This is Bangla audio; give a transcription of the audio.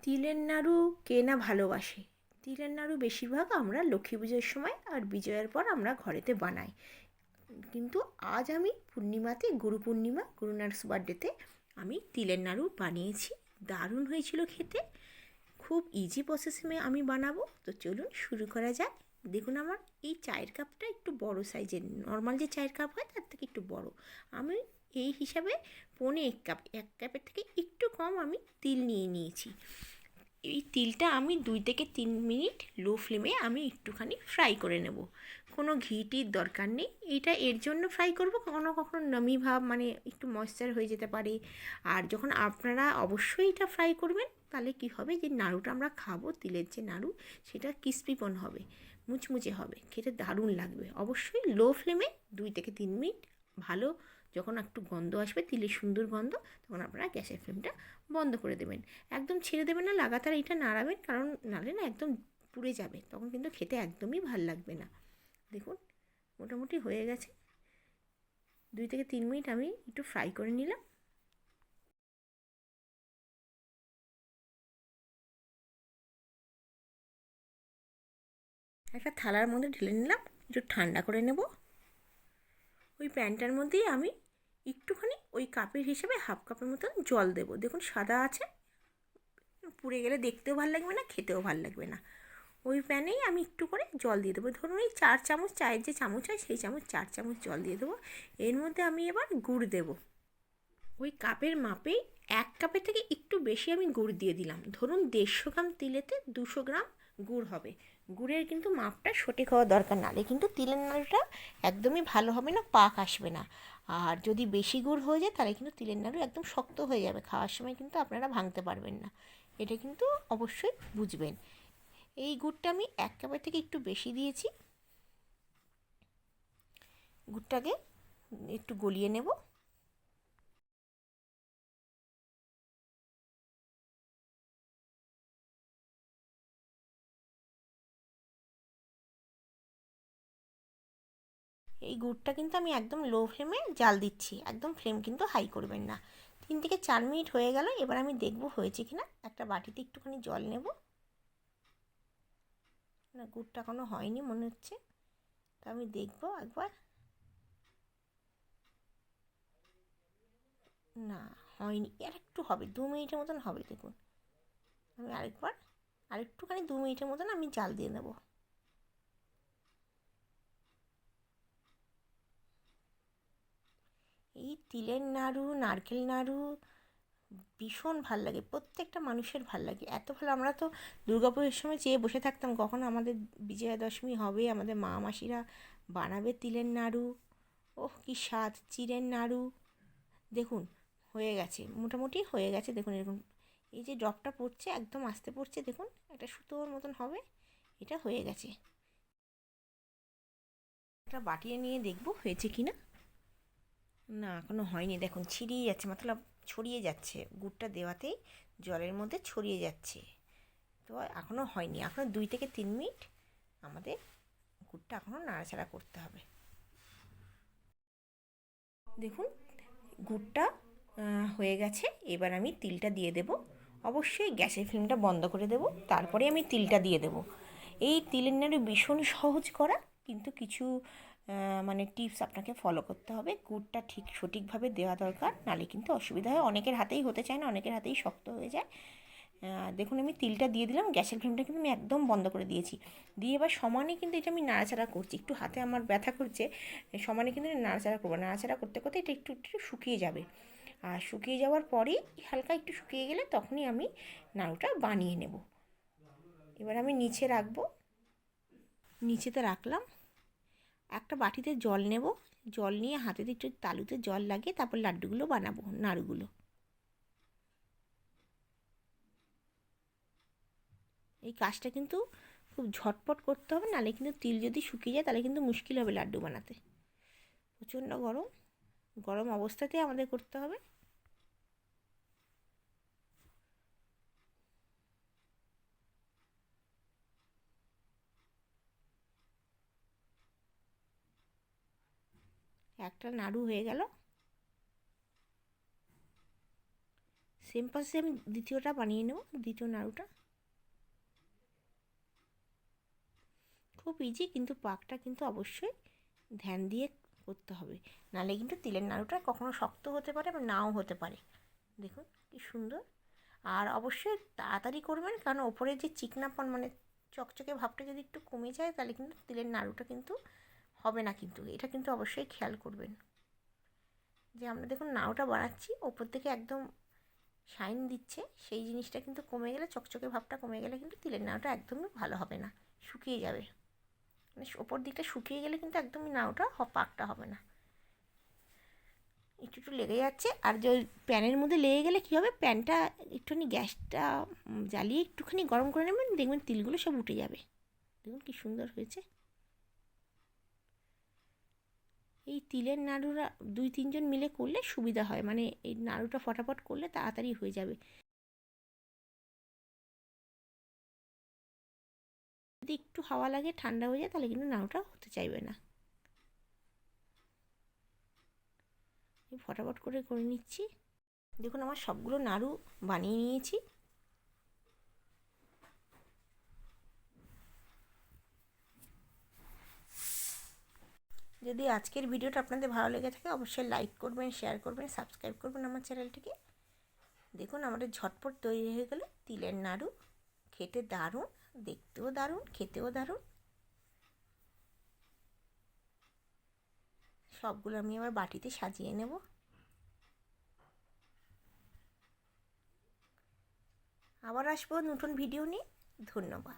তিলের নাড়ু কে না ভালোবাসে। তিলের নাড়ু বেশিরভাগ আমরা লক্ষ্মী পুজোর সময় আর বিজয়ার পর আমরা ঘরেতে বানাই। কিন্তু আজ আমি পূর্ণিমাতে, গুরু পূর্ণিমা, গুরু নানক বার্থডেতে আমি তিলের নাড়ু বানিয়েছি। দারুণ হয়েছিল খেতে। খুব ইজি প্রসেসে আমি বানাবো। তো চলুন শুরু করা যাক। দেখুন আমার এই চায়ের কাপটা একটু বড় সাইজের, নর্মাল যে চায়ের কাপ হয় তার থেকে একটু বড়। আমি এই হিসাবে পৌনে 1 কাপ, 1 কাপের থেকে একটু কম আমি তিল নিয়ে নিয়েছি। এই তিলটা আমি 2 থেকে 3 মিনিট লো ফ্লেমে আমি একটুখানি ফ্রাই করে নেব। কোনো ঘি টির দরকার নেই। এটা এর জন্য ফ্রাই করব, কখনো কখনো নমি ভাব মানে একটু ময়েশ্চার হয়ে যেতে পারে। আর যখন আপনারা অবশ্যই এটা ফ্রাই করবেন, তাহলে কী হবে, যে নাড়ুটা আমরা খাবো, তিলের যে নাড়ু, সেটা ক্রিস্পিপন হবে, মুচমুচে হবে, খেতে দারুণ লাগবে। অবশ্যই লো ফ্লেমে 2 থেকে 3 মিনিট ভালো, যখন একটু গন্ধ আসবে, তিলের সুন্দর গন্ধ, তখন আপনারা গ্যাসের ফ্লেমটা বন্ধ করে দেবেন। একদম ছেড়ে দেবেন না, লাগাতার এটা নাড়াবেন, কারণ নাড়লে না একদম পুড়ে যাবে, তখন কিন্তু খেতে একদমই ভাল লাগবে না। দেখুন মোটামুটি হয়ে গেছে। 2 থেকে 3 মিনিট আমি একটু ফ্রাই করে নিলাম। একটা থালার মধ্যে ঢেলে নিলাম, একটু ঠান্ডা করে নেব। ওই প্যানটার মধ্যেই আমি একটুখানি ওই কাপের হিসেবে হাফ কাপের মতন জল দেবো। দেখুন সাদা আছে, পুড়ে গেলে দেখতেও ভালো লাগবে না, খেতেও ভালো লাগবে না। ওই প্যানেই আমি একটু করে জল দিয়ে দেবো। ধরুন এই 4 চামচ, চায়ের যে চামচ হয় সেই চামচ 4 চামচ জল দিয়ে দেবো। এর মধ্যে আমি এবার গুড় দেবো। ওই কাপের মাপেই 1 কাপের থেকে একটু বেশি আমি গুড় দিয়ে দিলাম। ধরুন 150 গ্রাম তিলেতে 200 গ্রাম গুড় হবে। গুড়ের কিন্তু মাপটা সঠিক হওয়া দরকার, নাহলে কিন্তু তিলের নাড়ুটা একদমই ভালো হবে না, পাক আসবে না। আর যদি বেশি গুড় হয়ে যায়, তাহলে কিন্তু তিলের নাড়ু একদম শক্ত হয়ে যাবে, খাওয়ার সময় কিন্তু আপনারা ভাঙতে পারবেন না। এটা কিন্তু অবশ্যই বুঝবেন। এই গুড়টা আমি 1 কাপের থেকে একটু বেশি দিয়েছি। গুড়টাকে একটু গলিয়ে নেব। এই গুড়টা কিন্তু আমি একদম লো ফ্লেমে জাল দিচ্ছি, একদম ফ্লেম কিন্তু হাই করবেন না। 3 থেকে 4 মিনিট হয়ে গেল। এবার আমি দেখব হয়েছে কিনা। একটা বাটিতে একটুখানি জল নেব। না, গুড়টা এখনও হয়নি মনে হচ্ছে, তা আমি দেখব একবার। না, হয়নি, আর একটু হবে, 2 মিনিটের মতন হবে। দেখুন আমি আরেকবার, আরেকটুখানি 2 মিনিটের মতন আমি জাল দিয়ে নেব। এই তিলের নাড়ু, নারকেল নাড়ু ভীষণ ভাল লাগে, প্রত্যেকটা মানুষের ভাল লাগে। এত ভালো, আমরা তো দুর্গাপুজোর সময় চেয়ে বসে থাকতাম কখন আমাদের বিজয়া দশমী হবে, আমাদের মা মাসিরা বানাবে তিলের নাড়ু। ওহ কী স্বাদ! চিড়ের নাড়ু। দেখুন হয়ে গেছে, মোটামুটি হয়ে গেছে। দেখুন এরকম, এই যে ড্রপটা পড়ছে একদম আস্তে পড়ছে, দেখুন একটা সুতোর মতন হবে। এটা হয়ে গেছে। একটা বাটিয়ে নিয়ে দেখব হয়েছে কি না। না, এখনও হয়নি। দেখুন ছিঁড়িয়ে যাচ্ছে, মতলব ছড়িয়ে যাচ্ছে, গুড়টা দেওয়াতেই জলের মধ্যে ছড়িয়ে যাচ্ছে। তো এখনও হয়নি, এখনও 2 থেকে 3 মিনিট আমাদের গুড়টা এখনও নাড়াচাড়া করতে হবে। দেখুন গুড়টা হয়ে গেছে। এবার আমি তিলটা দিয়ে দেব। অবশ্যই গ্যাসের ফ্লেমটা বন্ধ করে দেব, তারপরে আমি তিলটা দিয়ে দেব। এই তিলের নাড়ু ভীষণ সহজ করা, কিন্তু কিছু মানে টিপস আপনাকে ফলো করতে হবে। গুড়টা ঠিক সঠিকভাবে দেওয়া দরকার, নাহলে কিন্তু অসুবিধা হয়। অনেকের হাতেই হতে চায় না, অনেকের হাতেই শক্ত হয়ে যায়। দেখুন আমি তিলটা দিয়ে দিলাম, গ্যাসের ফ্লেমটা কিন্তু আমি একদম বন্ধ করে দিয়েছি। দিয়ে এবার সমানে কিন্তু এটা আমি নাড়াচাড়া করছি। একটু হাতে আমার ব্যথা করছে, সমানে কিন্তু নাড়াচাড়া করবো। নাড়াচাড়া করতে করতে এটা একটু একটু শুকিয়ে যাবে। আর শুকিয়ে যাওয়ার পরেই, হালকা একটু শুকিয়ে গেলে, তখনই আমি নাড়ুটা বানিয়ে নেব। এবার আমি নিচে রাখবো। নিচেতে রাখলাম। একটা বাটিতে জল নেব। জল নিয়ে হাতেতে একটু তালুতে জল লাগিয়ে তারপর লাড্ডুগুলো বানাবো, নাড়ুগুলো। এই কাজটা কিন্তু খুব ঝটপট করতে হবে, নাহলে কিন্তু তিল যদি শুকিয়ে যায়, তাহলে কিন্তু মুশকিল হবে লাড্ডু বানাতে। প্রচণ্ড গরম, গরম অবস্থাতেই আমাদের করতে হবে। একটা নাড়ু হয়ে গেল। সেম প্রসেসে আমি দ্বিতীয়টা বানিয়ে নেব, দ্বিতীয় নাড়ুটা। খুব ইজি, কিন্তু পাকটা কিন্তু অবশ্যই ধ্যান দিয়ে করতে হবে, নাহলে কিন্তু তিলের নাড়ুটা কখনো শক্ত হতে পারে বা নাও হতে পারে। দেখুন কি সুন্দর। আর অবশ্যই তাড়াতাড়ি করবেন, কারণ ওপরে যে চিকনাপন মানে চকচকে ভাবটা যদি একটু কমে যায় তাহলে কিন্তু তিলের নাড়ুটা কিন্তু হবে না, কিন্তু এটা কিন্তু অবশ্যই খেয়াল করবেন। যে আমরা দেখুন নাড়ুটা বানাচ্ছি, ওপর থেকে একদম শাইন দিচ্ছে, সেই জিনিসটা কিন্তু কমে গেলে, চকচকে ভাবটা কমে গেলে কিন্তু তিলের নাড়ুটা একদমই ভালো হবে না, শুকিয়ে যাবে। মানে ওপর দিকটা শুকিয়ে গেলে কিন্তু একদমই নাড়ুটা পাকটা হবে না, একটু একটু লেগে যাচ্ছে। আর যে প্যানের মধ্যে লেগে গেলে কী হবে, প্যানটা একটুখানি গ্যাসটা জ্বালিয়ে একটুখানি গরম করে নেবেন, দেখবেন তিলগুলো সব উঠে যাবে। দেখুন কী সুন্দর হয়েছে। এই তিলের নাড়ুরা 2-3 জন মিলে করলে সুবিধা হয়, মানে এই নাড়ুটা ফটাফট করলে তাড়াতাড়ি হয়ে যাবে। যদি একটু হাওয়া লাগে, ঠান্ডা হয়ে যায়, তাহলে কিন্তু নাড়ুটা হতে চাইবে না। ফটাফট করে করে নিচ্ছি। দেখুন আমার সবগুলো নাড়ু বানিয়ে নিয়েছি। যদি আজকের ভিডিওটা আপনাদের ভালো লেগে থাকে, অবশ্যই লাইক করবেন, শেয়ার করবেন, সাবস্ক্রাইব করবেন আমার চ্যানেলটিকে। দেখুন আমাদের ঝটপট তৈরি হয়ে গেল তিলের নাড়ু, খেতে দারুণ, দেখতেও দারুণ, খেতেও দারুণ। সবগুলো আমি আবার বাটিতে সাজিয়ে নেব। আবার আসবো নতুন ভিডিও নিয়ে। ধন্যবাদ।